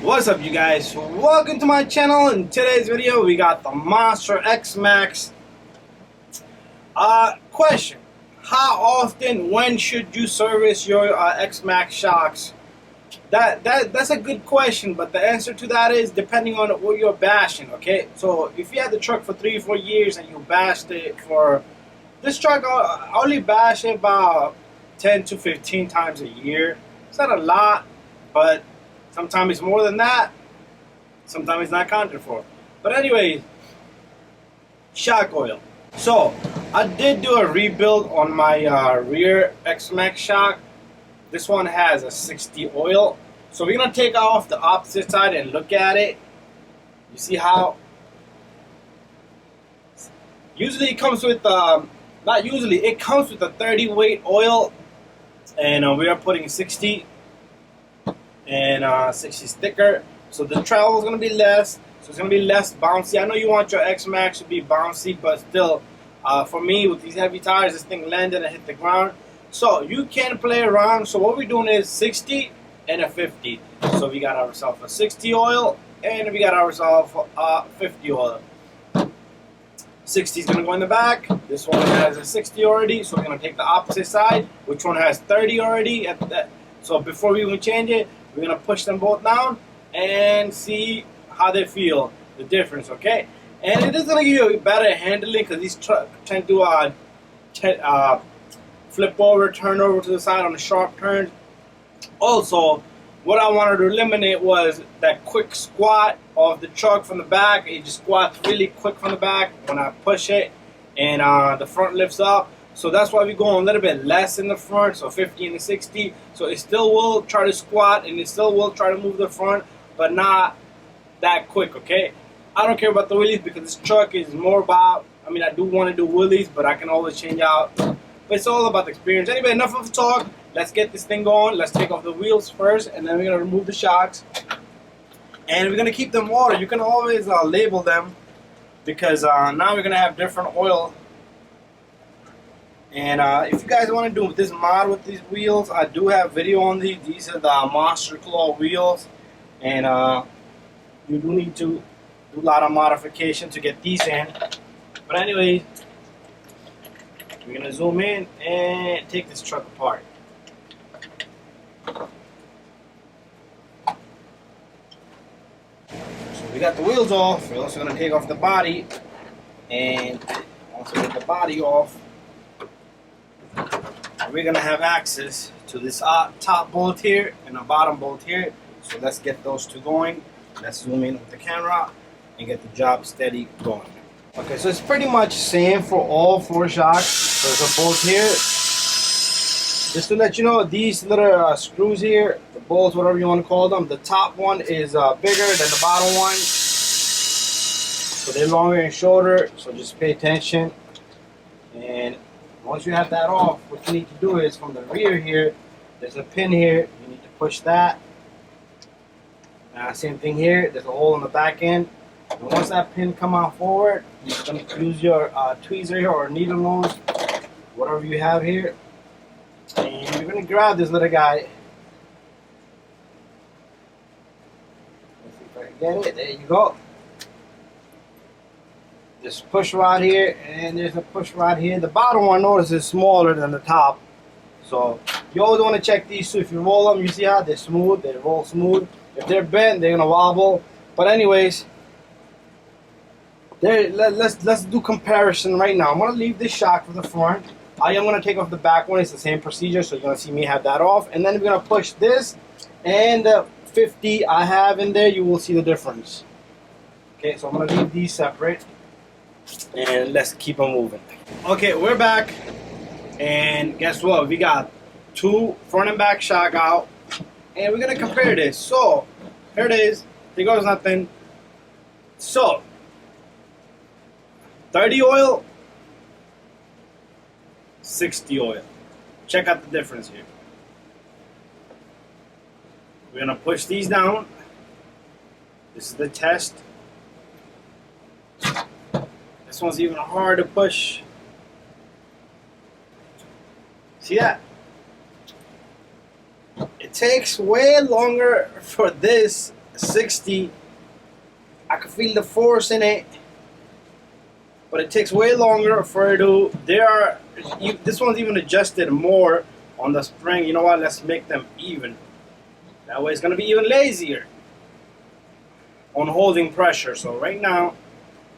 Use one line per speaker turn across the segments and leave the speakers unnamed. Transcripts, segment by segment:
What's up, you guys? Welcome to my channel. In today's video we got the Monster XMAXX. Question: how often, when should you service your XMAXX shocks? That's a good question, but the answer to that is depending on what you're bashing. Okay, so if you had the truck for 3 or 4 years and you bashed it for this truck, I only bash it about 10 to 15 times a year. It's not a lot, but sometimes it's more than that. Sometimes it's not accounted for. But anyway, shock oil. So I did do a rebuild on my rear XMAXX shock. This one has a 60 oil. So we're gonna take off the opposite side and look at it. You see how usually it comes with not usually, it comes with a 30 weight oil, and we are putting 60 and 60 sticker. So the travel is gonna be less. So it's gonna be less bouncy. I know you want your XMAXX to be bouncy, but still, for me with these heavy tires, this thing landed and hit the ground. So you can play around. So what we're doing is 60 and a 50. So we got ourselves a 60 oil and we got ourselves 50 oil. 60 is going to go in the back. This one has a 60 already. So we're going to take the opposite side, which one has 30 already. So before we even change it, we're going to push them both down and see how they feel, the difference, okay? And it is going to give you better handling because these trucks tend to flip over, turn over to the side on the sharp turns. Also, what I wanted to eliminate was that quick squat of the truck from the back. It just squats really quick from the back when I push it, and the front lifts up. So that's why we go a little bit less in the front, so 50 and 60. So it still will try to squat and it still will try to move the front, but not that quick, okay? I don't care about the wheelies because this truck is more about, I mean, I do want to do wheelies, but I can always change out. But it's all about the experience. Anyway, enough of the talk. Let's get this thing going. Let's take off the wheels first, and then we're going to remove the shocks. And we're going to keep them water. You can always label them because now we're going to have different oil. And if you guys want to do this mod with these wheels, I do have video on these. These are the Monster Claw wheels. And you do need to do a lot of modification to get these in. But anyway, we're going to zoom in and take this truck apart. So we got the wheels off. We're also going to take off the body and also get the body off. And we're going to have access to this top bolt here and a bottom bolt here. So let's get those two going. Let's zoom in with the camera and get the job steady going. Okay, so it's pretty much same for all 4 shocks. There's a bolt here. Just to let you know, these little screws here, the bolts, whatever you want to call them, the top one is bigger than the bottom one. So they're longer and shorter, so just pay attention. And once you have that off, what you need to do is from the rear here, there's a pin here, you need to push that. Same thing here, there's a hole in the back end. And once that pin come out forward, you're going to use your tweezer here or needle nose, whatever you have here. And you're going to grab this little guy. Let's see if I can get it. There you go. This push rod here, and there's a push rod here. The bottom one, notice, is smaller than the top. So you always want to check these two. If you roll them, you see how they're smooth. They roll smooth. If they're bent, they're going to wobble. But anyways, let's do comparison right now. I'm going to leave this shock for the front. I am going to take off the back one. It's the same procedure, so you're going to see me have that off. And then we're going to push this and the 50 I have in there. You will see the difference. Okay, so I'm going to leave these separate. And let's keep them moving. Okay, we're back. And guess what? We got 2 front and back shock out. And we're going to compare this. So, here it is. There goes nothing. So, 30 oil, 60 oil. Check out the difference here. We're going to push these down. This is the test. This one's even harder to push. See that? It takes way longer for this 60, I can feel the force in it, but it takes way longer for it to. This one's even adjusted more on the spring. You know what? Let's make them even. That way it's gonna be even lazier on holding pressure. So right now,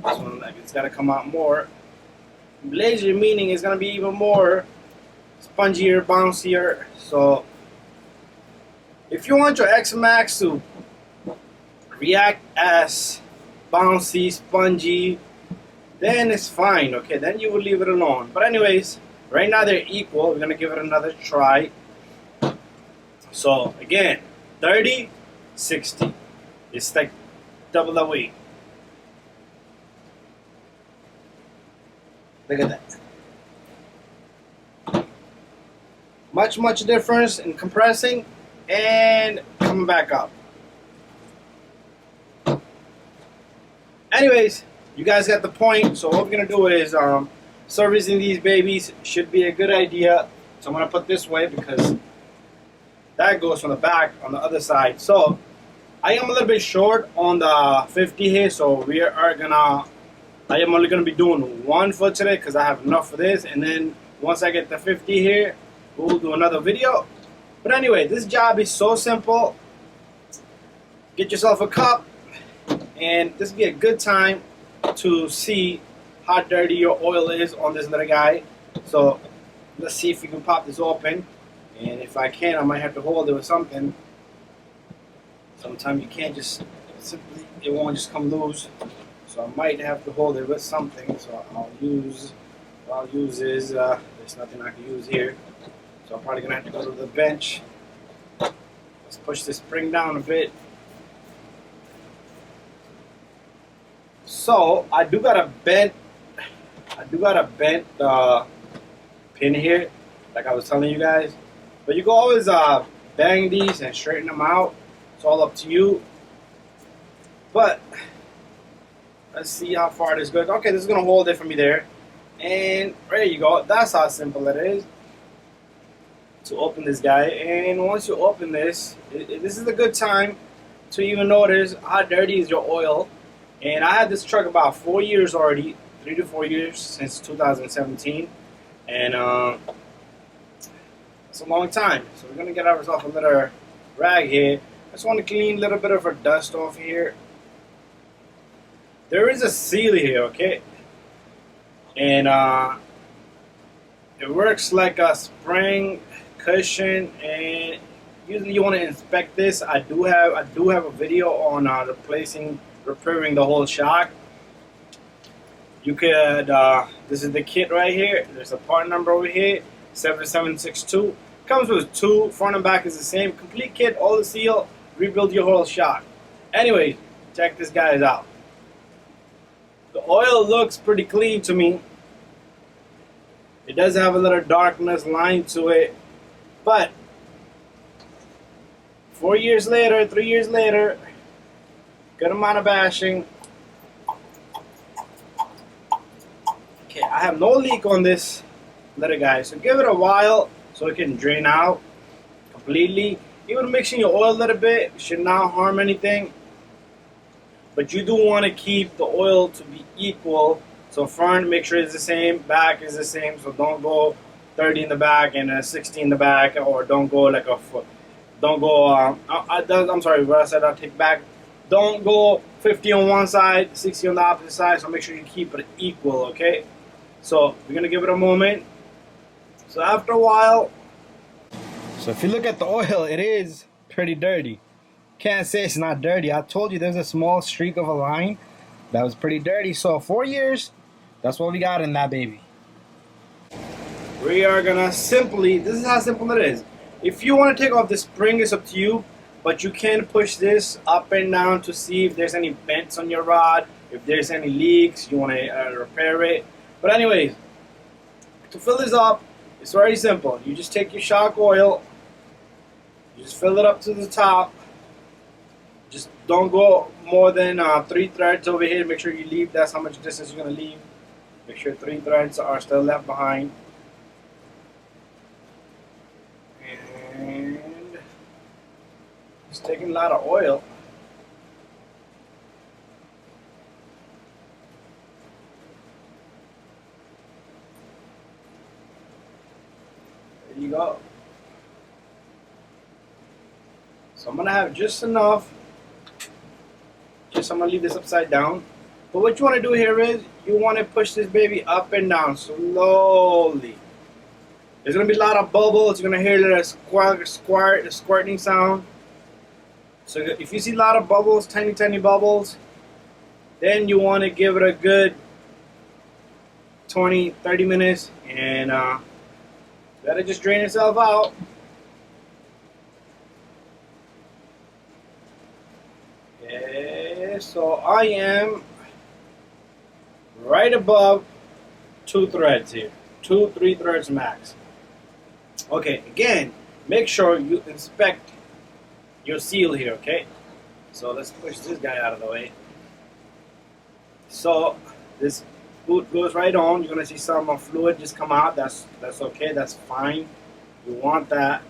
this one, like, it's gotta come out more. Lazier meaning it's gonna be even more spongier, bouncier. So if you want your XMAXX to react as bouncy, spongy, then it's fine, okay? Then you would leave it alone. But anyways, right now they're equal. We're gonna give it another try. So again, 30, 60. It's like double the weight. Look at that. Much difference in compressing and coming back up. Anyways, you guys got the point. So what we're gonna do is servicing these babies should be a good idea. So I'm gonna put this way because that goes from the back on the other side. So I am a little bit short on the 50 here, so I am only gonna be doing 1 foot today because I have enough for this, and then once I get the 50 here, we'll do another video. But anyway, this job is so simple. Get yourself a cup, and this will be a good time to see how dirty your oil is on this little guy. So let's see if we can pop this open, and if I can, I might have to hold it with something. Sometimes you can't just simply, it won't just come loose. So I might have to hold it with something. So what I'll use is there's nothing I can use here. So I'm probably gonna have to go to the bench. Let's push this spring down a bit. So I do got a bent pin here, like I was telling you guys. But you can always bang these and straighten them out. It's all up to you. But let's see how far this goes. Okay, this is gonna hold it for me there. And there you go. That's how simple it is to open this guy. And once you open this, this is a good time to even notice how dirty is your oil. And I had this truck about 4 years already, 3 to 4 years since 2017, and it's a long time. So we're gonna get ourselves a little rag here. I just want to clean a little bit of our dust off here. There is a seal here, okay, and it works like a spring cushion. And usually you want to inspect this. I do have a video on repairing the whole shock. You could this is the kit right here. There's a part number over here, 7762. Comes with 2, front and back is the same, complete kit, all the seal, rebuild your whole shock. Anyway, check this guy out. The oil looks pretty clean to me. It does have a little darkness line to it, but 4 years later, 3 years later, good amount of bashing. Okay, I have no leak on this little guy, so give it a while so it can drain out completely. Even mixing your oil a little bit should not harm anything, but you do want to keep the oil to be equal. So front, make sure it's the same, back is the same, so don't go 30 in the back and 60 in the back, or don't go like a foot. Don't go, I'm sorry, what I said I'll take back. Don't go 50 on one side, 60 on the opposite side, so make sure you keep it equal, okay? So we're gonna give it a moment. So after a while, so if you look at the oil, it is pretty dirty. Can't say it's not dirty. I told you there's a small streak of a line that was pretty dirty. So 4 years, that's what we got in that baby. We are gonna simply, this is how simple it is. If you want to take off the spring, it's up to you, but you can push this up and down to see if there's any bends on your rod, if there's any leaks, you want to repair it. But anyways, to fill this up, it's very simple. You just take your shock oil, you just fill it up to the top. Just don't go more than 3 threads over here. Make sure you leave, that's how much distance you're going to leave. Make sure 3 threads are still left behind. And just taking a lot of oil. go. So I'm gonna have just enough. I'm gonna leave this upside down. But what you want to do here is you want to push this baby up and down slowly. There's gonna be a lot of bubbles. You're gonna hear a little squirting sound. So if you see a lot of bubbles, tiny bubbles, then you want to give it a good 20-30 minutes and let it just drain itself out. Okay, so I am right above 2 threads here, 2-3 threads max. Okay, again, make sure you inspect your seal here, okay? So let's push this guy out of the way. So this boot goes right on. You're gonna see some fluid just come out. That's okay, that's fine. You want that.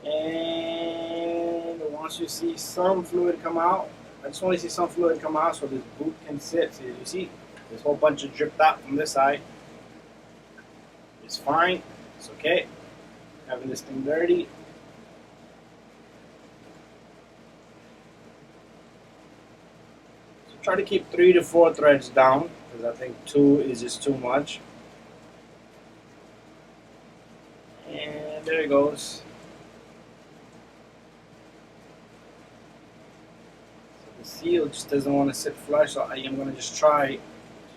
And once you see some fluid come out, I just want to see some fluid come out so this boot can sit. So you see, there's a whole bunch of dripped out from this side. It's fine. It's okay. Having this thing dirty. So try to keep 3 to 4 threads down because I think 2 is just too much. And there it goes. The seal just doesn't want to sit flush, so I am going to just try to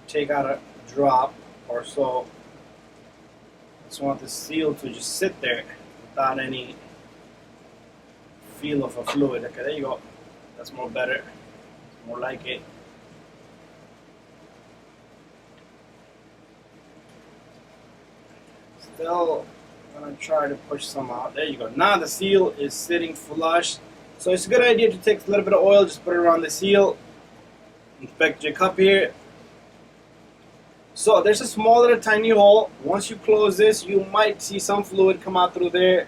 take out a drop or so. I just want the seal to just sit there without any feel of a fluid. Okay, there you go. That's more better. More like it. Still going to try to push some out. There you go. Now the seal is sitting flush. So it's a good idea to take a little bit of oil, just put it around the seal. Inspect your cup here. So there's a small little tiny hole. Once you close this, you might see some fluid come out through there,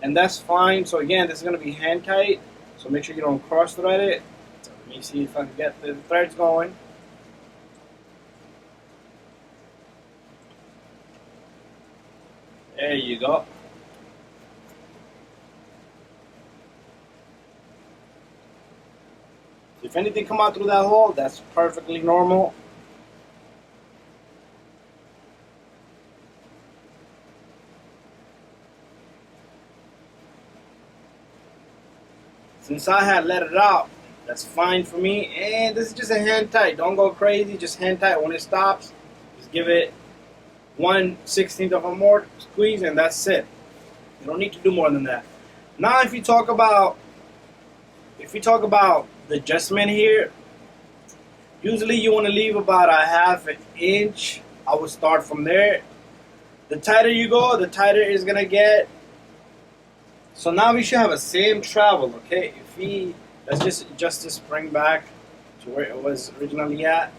and that's fine. So again, this is going to be hand tight, so make sure you don't cross thread it. So let me see if I can get the threads going. There you go. If anything come out through that hole, that's perfectly normal. Since I had let it out, that's fine for me. And this is just a hand tight. Don't go crazy, just hand tight. When it stops, just give it 1/16 of a more squeeze and that's it. You don't need to do more than that. Now if you talk about the adjustment here, usually you want to leave about a 1/2 inch. I would start from there. The tighter you go, the tighter it's gonna get. So now we should have the same travel, okay? Let's just adjust the spring back to where it was originally at.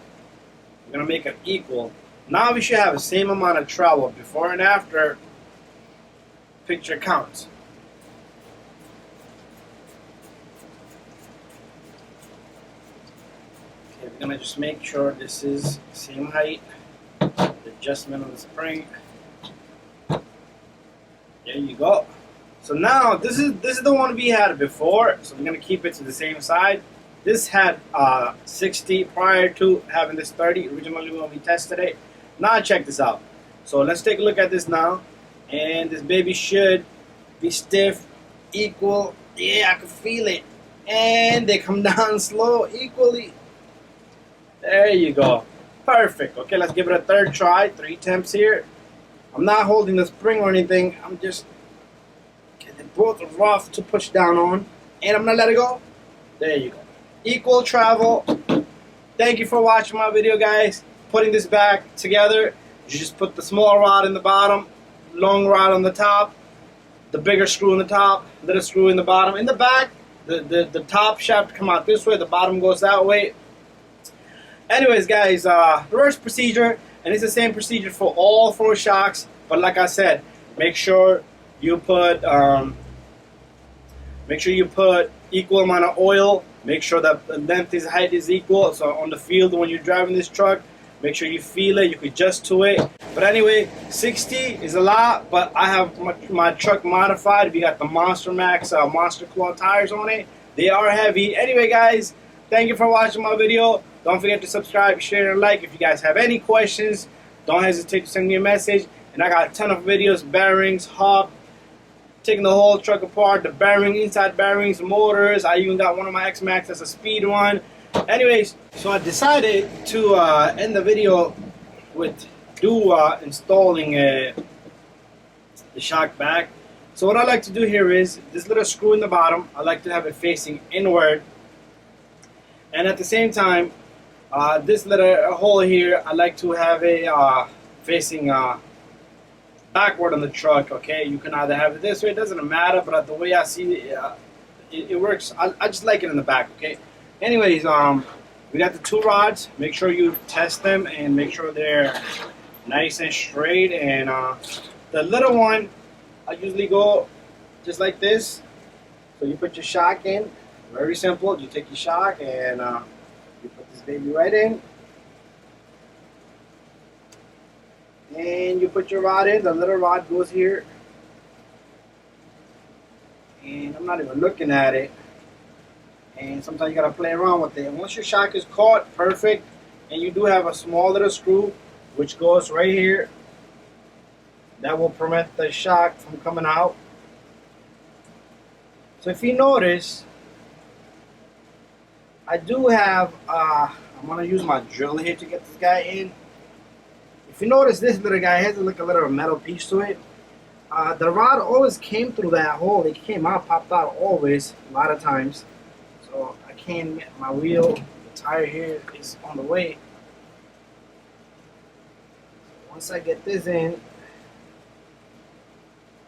We're gonna make it equal. Now we should have the same amount of travel before and after. Picture counts. Okay, we're gonna just make sure this is the same height. The adjustment of the spring. There you go. So now this is the one we had before, so we're gonna keep it to the same side. This had 60 prior to having this 30 originally when we tested it. Now check this out. So let's take a look at this now, and this baby should be stiff, equal. Yeah, I can feel it, and they come down slow equally. There you go, perfect. Okay, let's give it a third try. 3 attempts here. I'm not holding the spring or anything. I'm just both rough to push down on, and I'm gonna let it go. There you go. Equal travel. Thank you for watching my video, guys. Putting this back together, you just put the small rod in the bottom, long rod on the top, the bigger screw in the top, little screw in the bottom. In the back, the top shaft come out this way, the bottom goes that way. Anyways, guys, reverse procedure, and it's the same procedure for all 4 shocks, but like I said, make sure you put equal amount of oil. Make sure that the length is height is equal. So on the field when you're driving this truck, make sure you feel it. You can adjust to it. But anyway, 60 is a lot, but I have my truck modified. We got the monstermaxx Monster Claw tires on it. They are heavy. Anyway, guys, thank you for watching my video. Don't forget to subscribe, share, and like. If you guys have any questions, don't hesitate to send me a message. And I got a ton of videos, bearings, hub, taking the whole truck apart, the bearing, inside bearings, motors. I even got one of my XMAXX as a speed one. Anyways, so I decided to end the video with installing the shock back. So what I like to do here is this little screw in the bottom. I like to have it facing inward, and at the same time, this little hole here, I like to have it facing backward on the truck. Okay, you can either have it this way, it doesn't matter, but the way I see it, it works. I just like it in the back. Okay. Anyways, we got the two rods. Make sure you test them and make sure they're nice and straight. And the little one, I usually go just like this. So you put your shock in. Very simple. You take your shock and you put this baby right in. And you put your rod in. The little rod goes here. And I'm not even looking at it. And sometimes you gotta play around with it. And once your shock is caught, perfect. And you do have a small little screw which goes right here. That will prevent the shock from coming out. So if you notice, I do have, I'm gonna use my drill here to get this guy in. If you notice, this little guy has like a little metal piece to it. The rod always came through that hole. It came out, popped out always, a lot of times. So I can't get my wheel, the tire here is on the way. So once I get this in,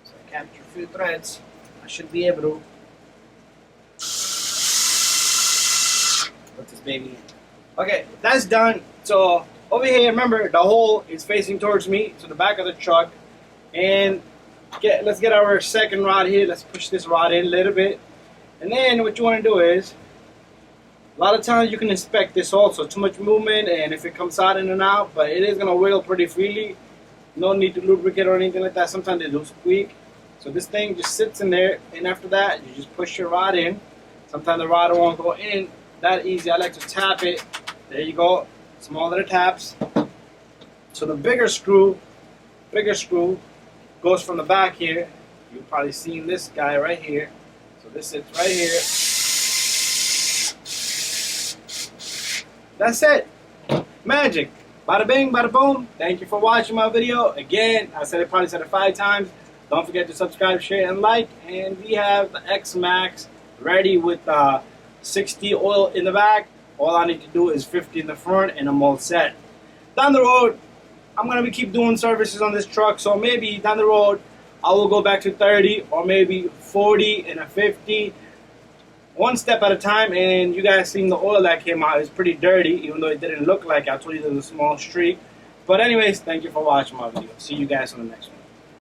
so I capture a few threads, I should be able to put this baby in. Okay, that's done. So over here, remember, the hole is facing towards me, to the back of the truck. And let's get our second rod here. Let's push this rod in a little bit. And then what you want to do is, a lot of times you can inspect this also. Too much movement, and if it comes out in and out, but it is going to wiggle pretty freely. No need to lubricate or anything like that. Sometimes they do squeak. So this thing just sits in there, and after that, you just push your rod in. Sometimes the rod won't go in that easy. I like to tap it. There you go. Small little taps. So the bigger screw goes from the back here. You've probably seen this guy right here. So this sits right here. That's it. Magic. Bada bing, bada boom. Thank you for watching my video. Again, I probably said it 5 times. Don't forget to subscribe, share, and like. And we have the XMAXX ready with 60 oil in the back. All I need to do is 50 in the front, and I'm all set. Down the road, I'm going to keep doing services on this truck. So maybe down the road, I will go back to 30 or maybe 40 and a 50. One step at a time. And you guys seen the oil that came out is pretty dirty, even though it didn't look like it. I told you there was a small streak. But anyways, thank you for watching my video. See you guys on the next one.